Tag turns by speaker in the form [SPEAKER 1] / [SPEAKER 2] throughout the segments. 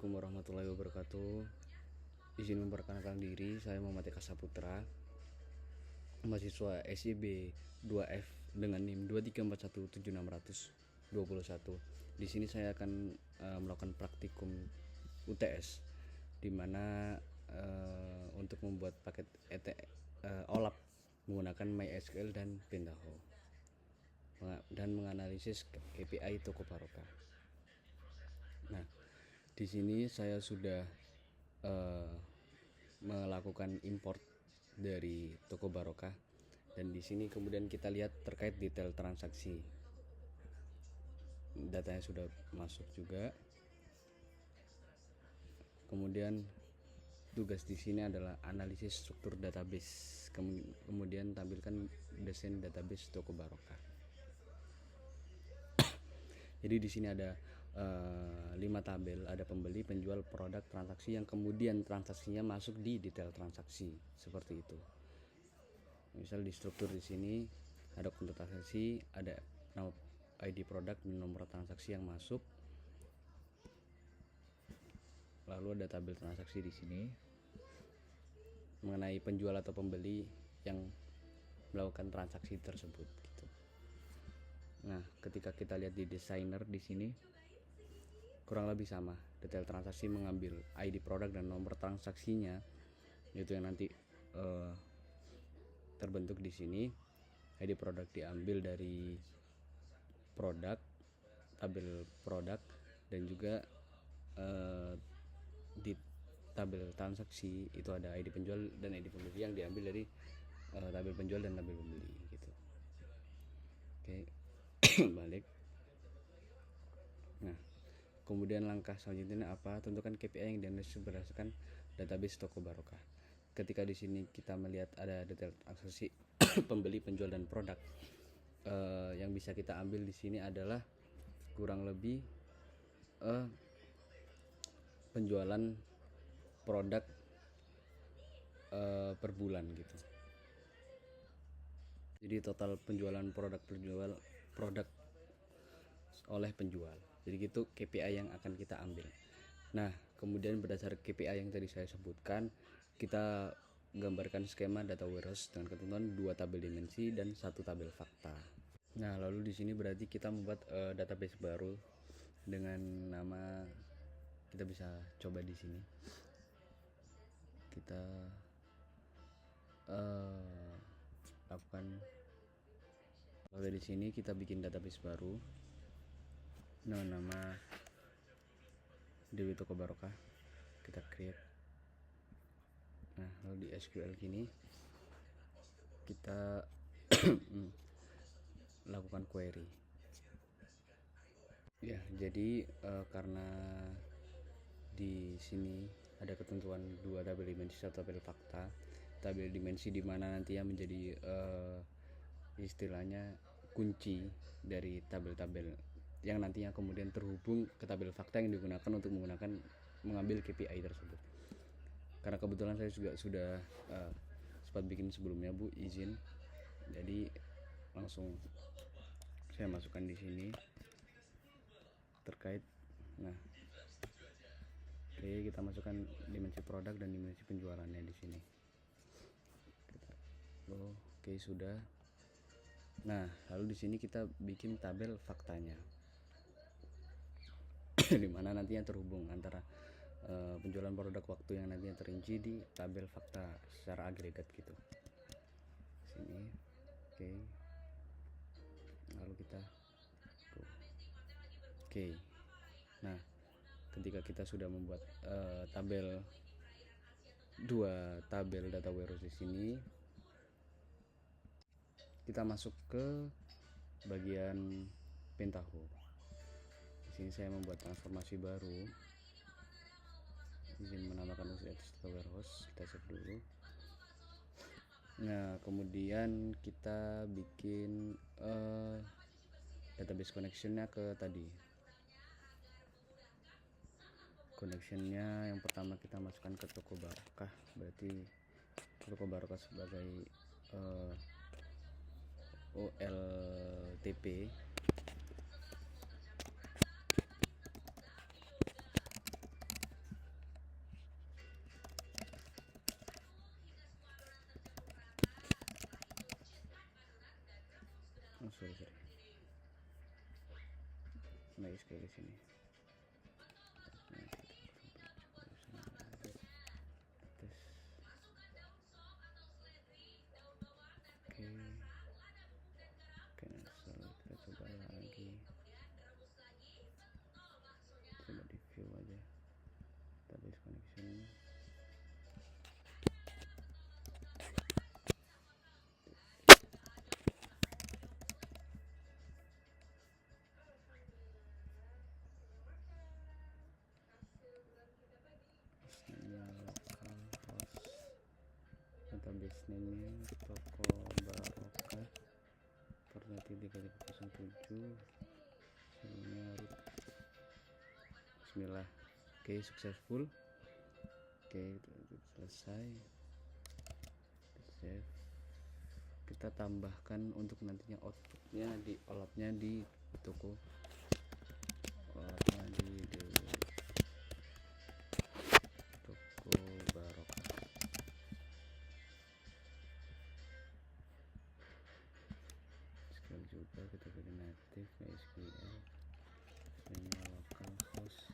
[SPEAKER 1] Assalamualaikum warahmatullahi wabarakatuh. Izin memperkenalkan diri, saya Muhammad Eka Saputra, mahasiswa SIB 2F dengan NIM 234176021. Di sini saya akan melakukan praktikum UTS, di mana untuk membuat paket OLAP menggunakan MySQL dan Pentaho dan menganalisis KPI Toko Barokah. Nah, di sini saya sudah melakukan import dari Toko Barokah, dan di sini kemudian kita lihat terkait detail transaksi. Datanya sudah masuk juga. Kemudian tugas di sini adalah analisis struktur database. Kemudian tampilkan desain database Toko Barokah. Jadi di sini ada 5 tabel, ada pembeli, penjual, produk, transaksi, yang kemudian transaksinya masuk di detail transaksi seperti itu. Misal di struktur di sini ada konten transaksi, ada nama ID produk dan nomor transaksi yang masuk. Lalu ada tabel transaksi di sini mengenai penjual atau pembeli yang melakukan transaksi tersebut gitu. Nah, ketika kita lihat di desainer di sini kurang lebih sama, detail transaksi mengambil ID produk dan nomor transaksinya, itu yang nanti terbentuk di sini. ID produk diambil dari produk, tabel produk, dan juga di tabel transaksi itu ada ID penjual dan ID pembeli yang diambil dari tabel penjual dan tabel pembeli gitu. Oke. Balik. Nah, kemudian langkah selanjutnya apa? Tentukan KPI yang dianalisis berdasarkan database Toko Barokah. Ketika di sini kita melihat ada detail transaksi pembeli, penjual, dan produk, yang bisa kita ambil di sini adalah kurang lebih penjualan produk per bulan gitu. Jadi total penjualan produk oleh penjual. Jadi gitu KPI yang akan kita ambil. Nah, kemudian berdasar KPI yang tadi saya sebutkan, kita gambarkan skema data warehouse dengan ketentuan 2 tabel dimensi dan 1 tabel fakta. Nah, lalu di sini berarti kita membuat database baru dengan nama, kita bisa coba di sini. Kita lakukan, lalu di sini kita bikin database baru dengan nama Dewi Toko Barokah, kita create. Nah, lalu di SQL gini kita lakukan query ya. Jadi karena di sini ada ketentuan 2 tabel dimensi, 1 tabel fakta. Tabel dimensi di mana nantinya menjadi istilahnya kunci dari tabel-tabel yang nantinya kemudian terhubung ke tabel fakta yang digunakan untuk mengambil KPI tersebut. Karena kebetulan saya juga sudah sempat bikin sebelumnya, Bu, izin. Jadi langsung saya masukkan di sini terkait. Nah, oke, kita masukkan dimensi produk dan dimensi penjualannya di sini. Oke, sudah. Nah, lalu di sini kita bikin tabel faktanya, di mana nantinya terhubung antara penjualan produk waktu yang nantinya terinci di tabel fakta secara agregat gitu. Sini, oke. Lalu kita, oke. Nah, ketika kita sudah membuat tabel 2 tabel data warehouse di sini, kita masuk ke bagian Pentaho. Di sini saya membuat transformasi baru, izin menambahkan data warehouse, kita save dulu. Nah, kemudian kita bikin database connectionnya ke tadi. Connectionnya yang pertama kita masukkan ke Toko Barokah, berarti Toko Barokah sebagai OLTP. sekali sini. Oke, cancel. Kita coba lagi, coba di view aja database connection. Database name-nya toko barokah portnya 3307, serinya root. Bismillah. Oke, successful. Oke, selesai. Save. Kita tambahkan untuk nantinya outputnya di olapnya di toko, olapnya di toko barokah. SQL juga kita bikin native SQL, ini localhost,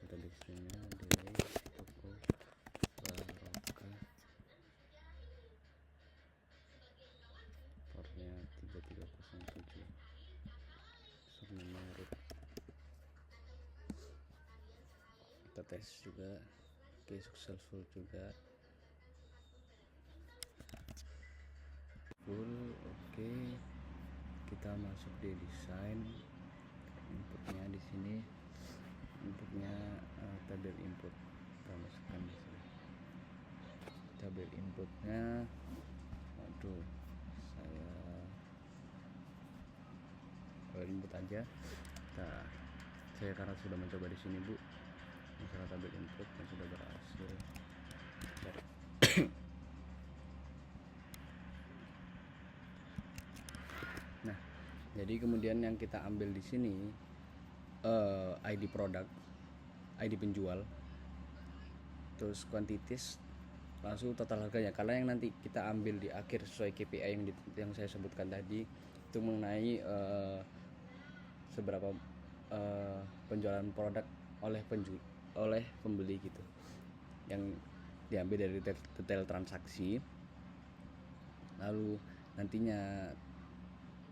[SPEAKER 1] database-nya delay toko barokah, portnya 3307, username root. Kita tes juga. Oke, successful juga, full. Oke, kita masuk di desain. Inputnya di sini, inputnya tabel input. Kita masukkan di sini tabel inputnya. Aduh, saya input aja. Nah, saya karena sudah mencoba di sini, Bu, masalah tabel input yang sudah berhasil. Nah, jadi kemudian yang kita ambil di sini ID produk, ID penjual, terus quantities, langsung total harganya. Karena yang nanti kita ambil di akhir sesuai KPI yang saya sebutkan tadi itu mengenai seberapa penjualan produk oleh pembeli gitu, yang diambil dari detail transaksi, lalu nantinya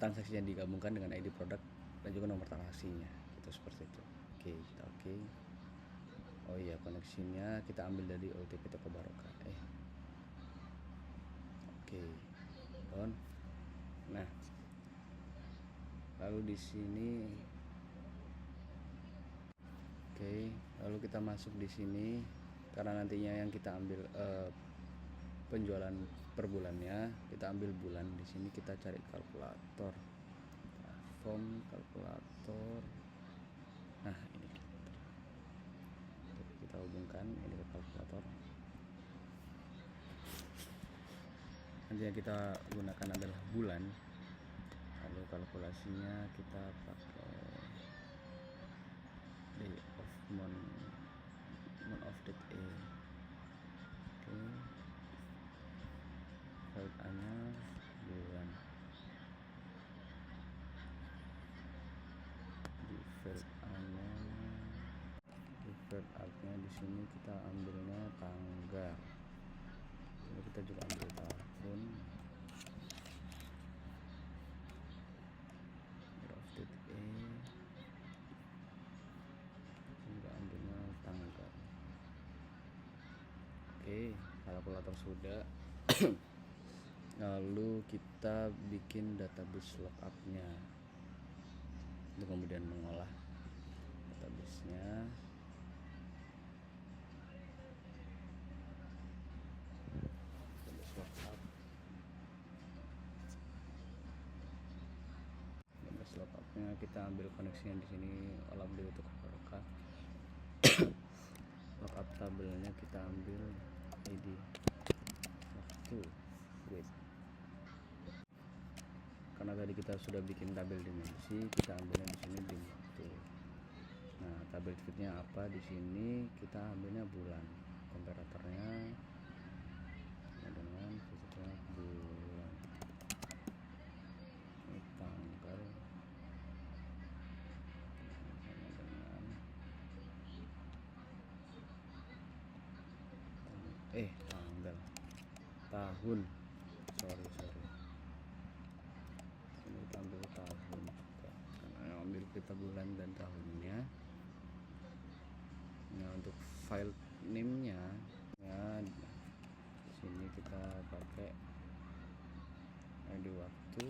[SPEAKER 1] transaksinya digabungkan dengan ID produk dan juga nomor transaksinya gitu, seperti itu. Oke, kita oke. Oh iya, koneksinya kita ambil dari OTP toko barokah. Oke, on. Nah, lalu di sini, oke, lalu kita masuk di sini karena nantinya yang kita ambil penjualan per bulannya, kita ambil bulan. Di sini kita cari kalkulator, form kalkulator. Nah, ini kita hubungkan ini ke kalkulator. Nanti yang kita gunakan adalah bulan, lalu kalkulasinya kita pakai day of month of date A. Oke, file A-nya bulan, di file A-nya, di file A-nya di sini kita ambilnya tanggal, lalu kita juga ambil tahun, of date A, juga ambilnya tanggal. Oke, kalkulator sudah. Lalu kita bikin database lookup-nya untuk kemudian mengolah database-nya. Database lookup, database lookup-nya kita ambil koneksinya di sini, olap di toko barokah. Lookup tabelnya kita ambil ID waktu wait, karena tadi kita sudah bikin tabel dimensi, kita ambilnya di sini di waktu. Nah, tabel fitnya apa? Di sini kita ambilnya bulan, komparatornya dengan fiturnya bulan, ini tanggal tanggal, tahun, sorry ini kita ambil tahun juga karena ambil kita bulan dan tahunnya. Nah untuk file name nya ya sini kita pakai ID waktu,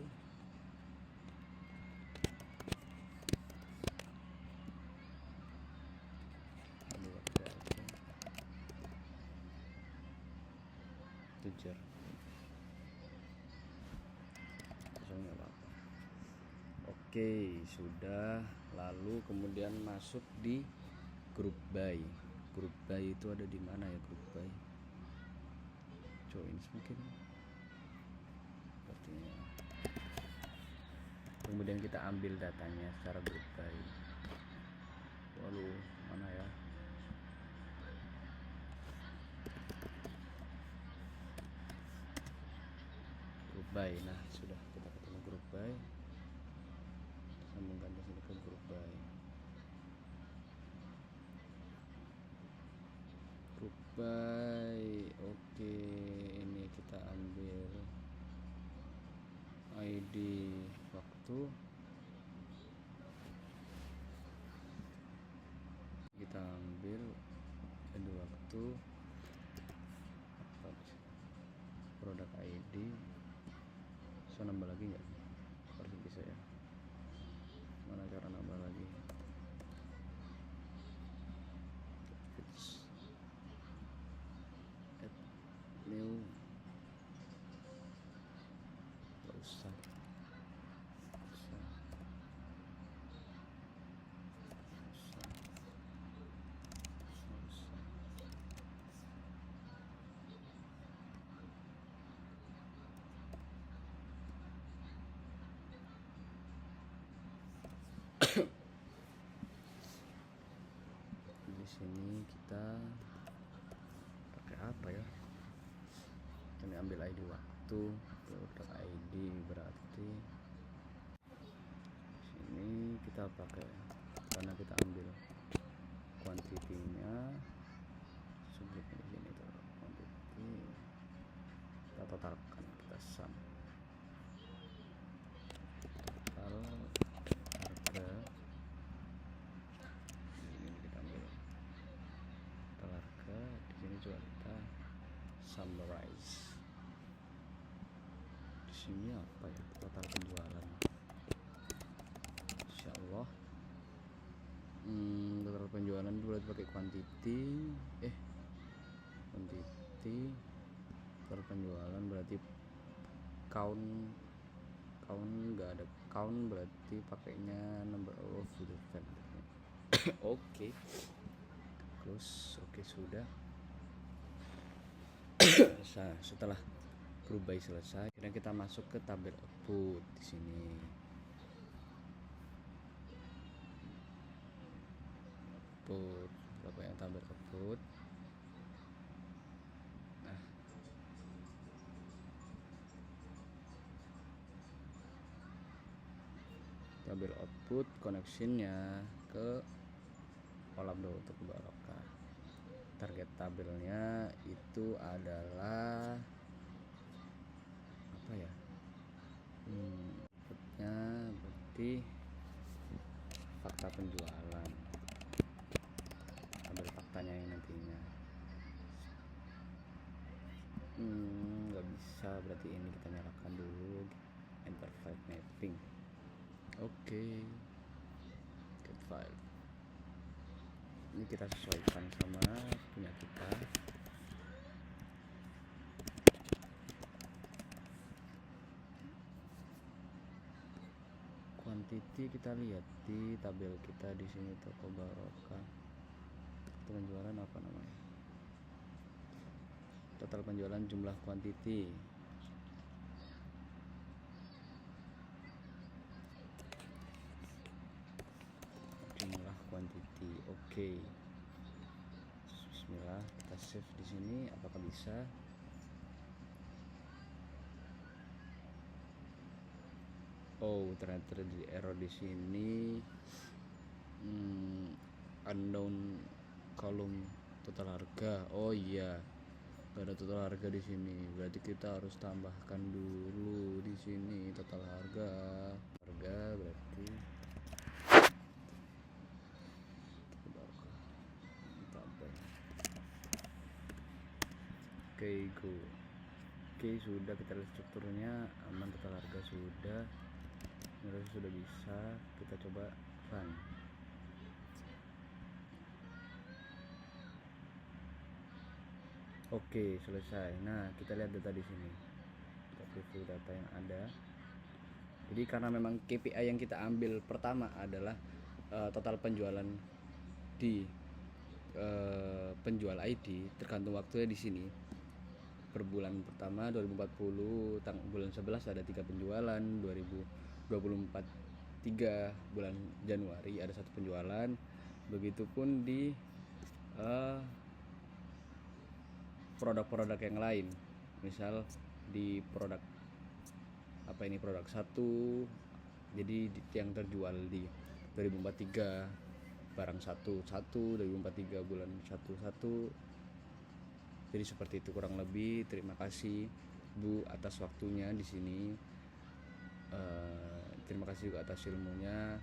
[SPEAKER 1] tujuh kosongnya apa. Oke sudah, lalu kemudian masuk di group by. Group by itu ada di mana ya? Group by joins mungkin sepertinya. Kemudian kita ambil datanya secara group by. Waduh mana ya? Group by. Nah sudah, kita ketemu group by, sambungkan ke sini ke group by. Group by, oke, ini kita ambil ID waktu, kita ambil ID waktu, produk ID. So nambah lagi nggak? Harus bisa ya. Mana cara nambah lagi? Add new, nggak usah. Di sini kita pakai apa ya? Ini ambil ID waktu, produk ID, berarti sini kita pakai, karena kita ambil kuantitinya, subjeknya di sini tuh kuantiti, kita totalkan, kita sum total harga. Ini kita ambil total harga, di sini juga kita summarize. Di sini apa ya? Total penjualan. Insyaallah total penjualan dulu pakai quantity, quantity total penjualan berarti count nggak ada count, berarti pakainya number of gitu kan. Oke. Close. Oke sudah. Setelah group by selesai, kemudian kita masuk ke tabel output di sini. Output, berapa yang tabel output? Nah, tabel output connectionnya ke kolam untuk barokah. Target tabelnya itu adalah apa ya? Outputnya berarti fakta penjualan, tabel faktanya yang nantinya nggak bisa, berarti ini kita nyalakan dulu enter file mapping. Oke, get file ini kita sesuaikan sama punya kita. Quantity kita lihat di tabel kita di sini, toko barokah. Penjualan apa namanya? Total penjualan jumlah quantity. Jumlah quantity. Oke. Bismillah, kita save di sini. Apakah bisa? Oh, ternyata terjadi error di sini. Unknown column total harga. Oh iya. Gak ada total harga di sini, berarti kita harus tambahkan dulu di sini total harga berarti tabel. Oke, go. Oke, sudah kita lihat strukturnya aman, total harga sudah, nilai sudah bisa, kita coba run. Oke, selesai. Nah, kita lihat data di sini. Kita preview data yang ada. Jadi karena memang KPI yang kita ambil pertama adalah total penjualan di penjual ID tergantung waktunya di sini. Per bulan pertama 2040 bulan 11 ada 3 penjualan, 2024 3 bulan Januari ada 1 penjualan. Begitupun di produk-produk yang lain. Misal di produk apa ini, produk 1, jadi yang terjual di 2043 barang 1 2043 bulan 11. Jadi seperti itu kurang lebih. Terima kasih Bu atas waktunya di sini. Terima kasih juga atas ilmunya.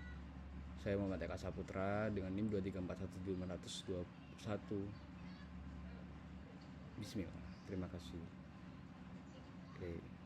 [SPEAKER 1] Saya Muhammad Eka Saputra dengan NIM 2341721. Bismillah. Terima kasih. Oke.